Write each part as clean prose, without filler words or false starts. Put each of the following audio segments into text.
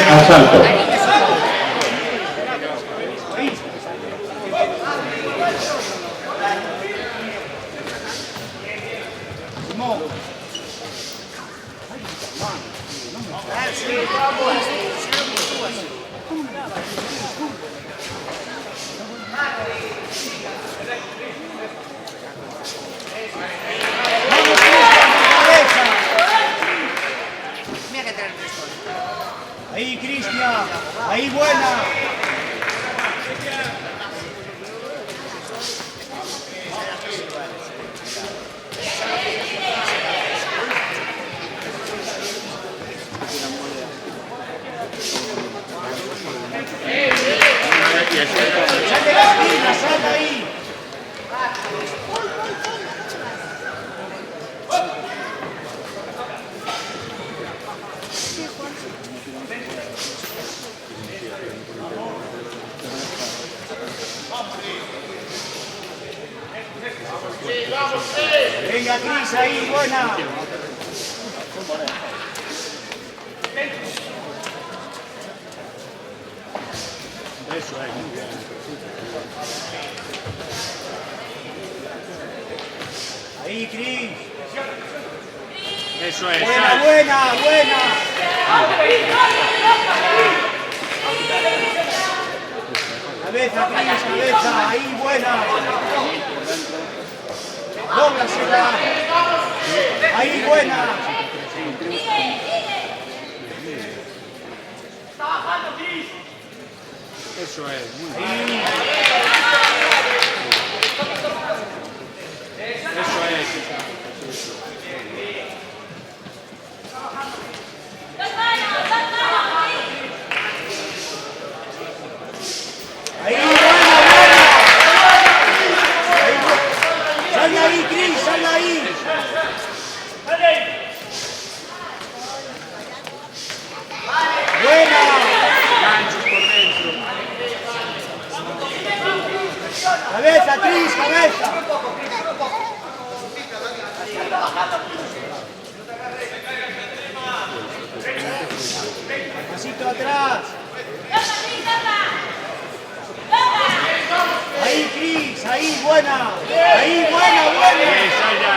asalto. Ahí, Cristian. Ahí, buena. Sal de la esquina, sal de ahí. Venga, Cris, ahí, buena. Eso es. Ahí, Cris. Eso es. Buena, buena, buena. Cabeza, Cris, cabeza. Ahí, buena. Dóblasela. Ahí, buena. Eso es. Ahí. Eso es. Ahí, buena, buena. Sal de ahí, Cris, sal de ahí. Buena. Ganchos por dentro. Cabeza, Cris, cabeza. Pasito atrás. Ahí, Cris, ahí, buena. Ahí, buena, buena. Esa ya.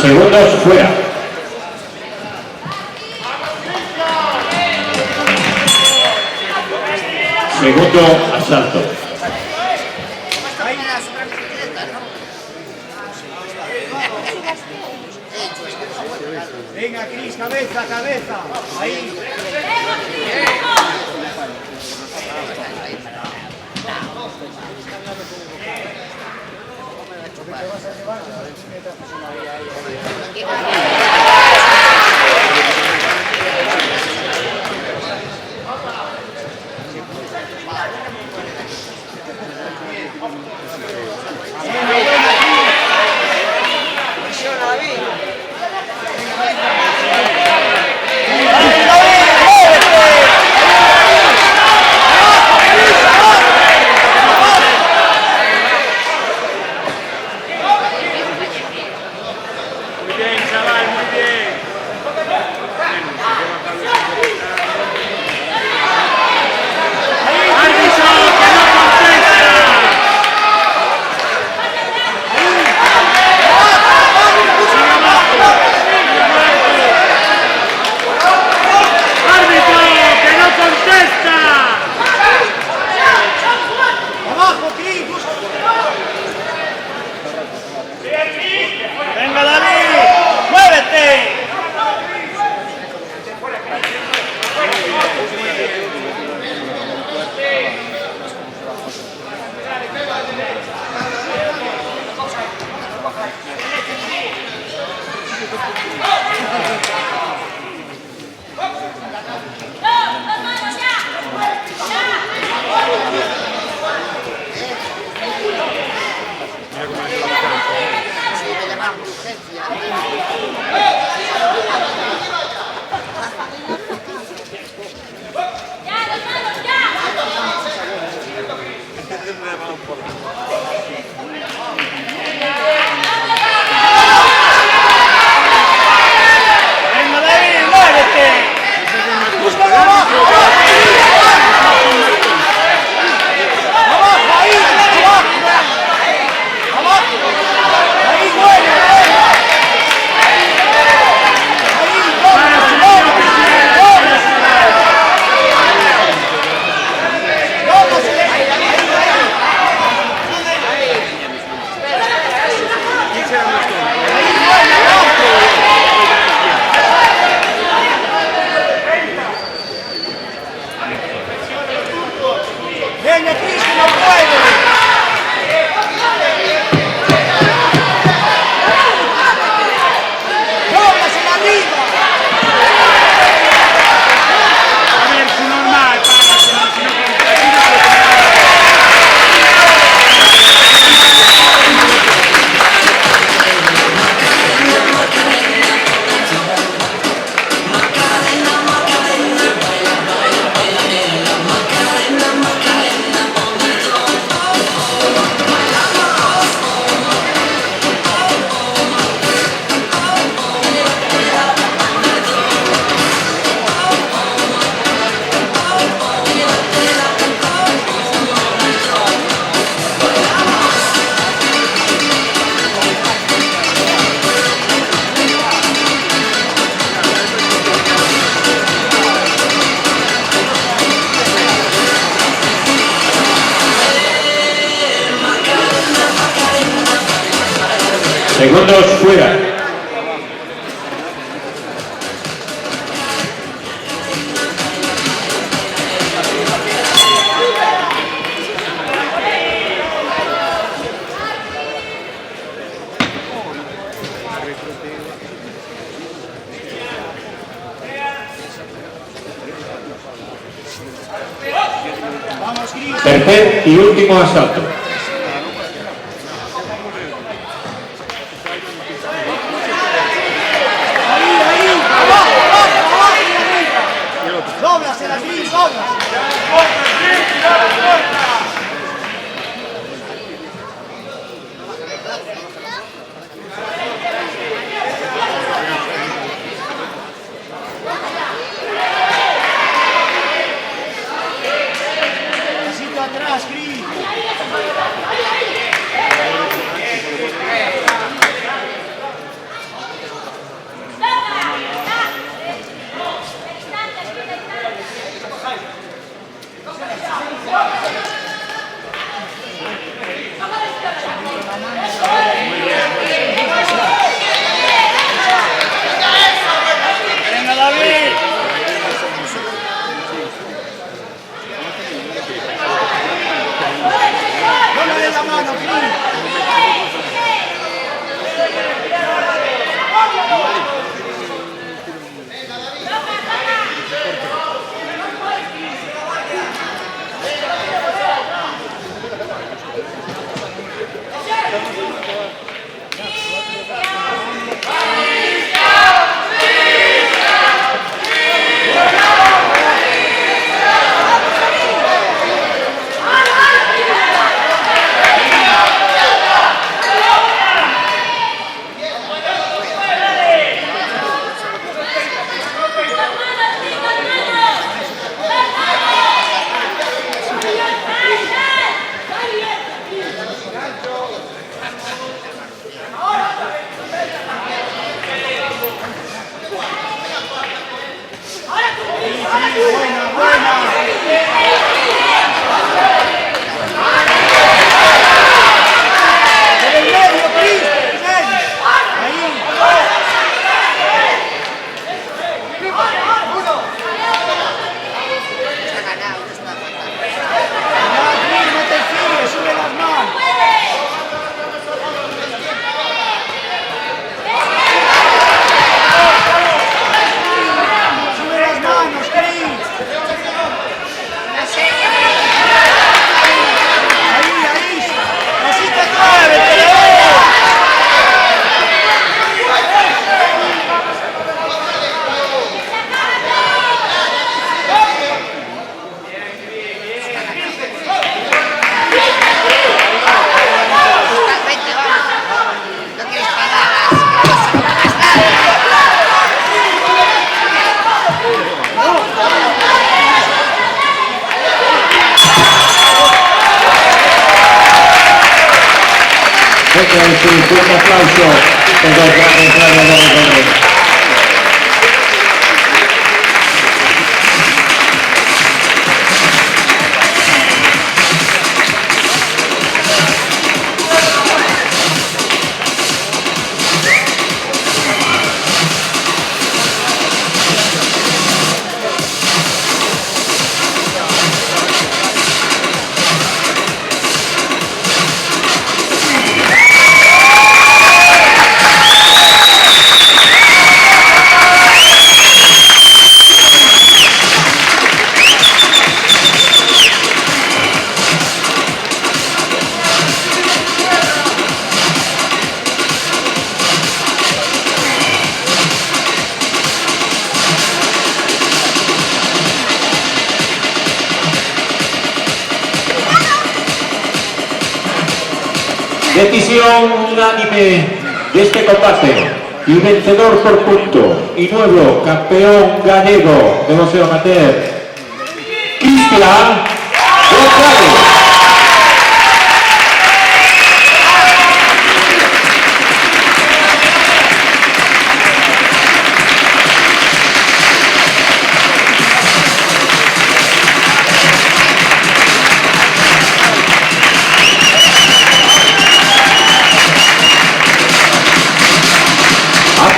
Segundos fuera. Segundo asalto. Venga, Cris, cabeza, cabeza. Ahí. Muy bien, chaval. Segundos fuera. Vamos, Cris. Tercer y último asalto. Dóblasela, Cris, dóblasela. Pasito atrás, Cris. Venga, David. No le des la mano, Cris. Buena, buena. En el medio, Cris, en el medio. Ahí. Ya, Cris, no te fíes, sube las manos. Sube las manos, Cris. Ahí. Pasito atrás, peleador. Un fuerte aplauso por los grandes gladiadores. Decisión unánime de este combate y vencedor por punto y nuevo campeón gallego de boxeo amateur, Cristian González.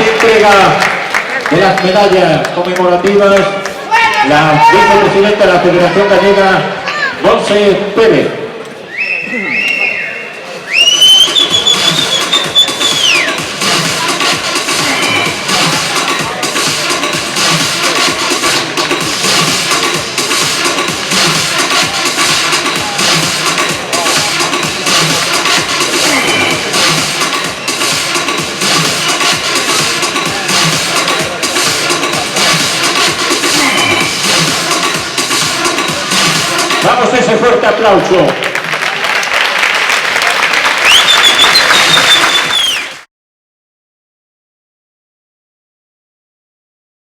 entrega de las medallas conmemorativas la vicepresidenta de la Federación Gallega, Monse Pérez. Vamos a ese fuerte aplauso.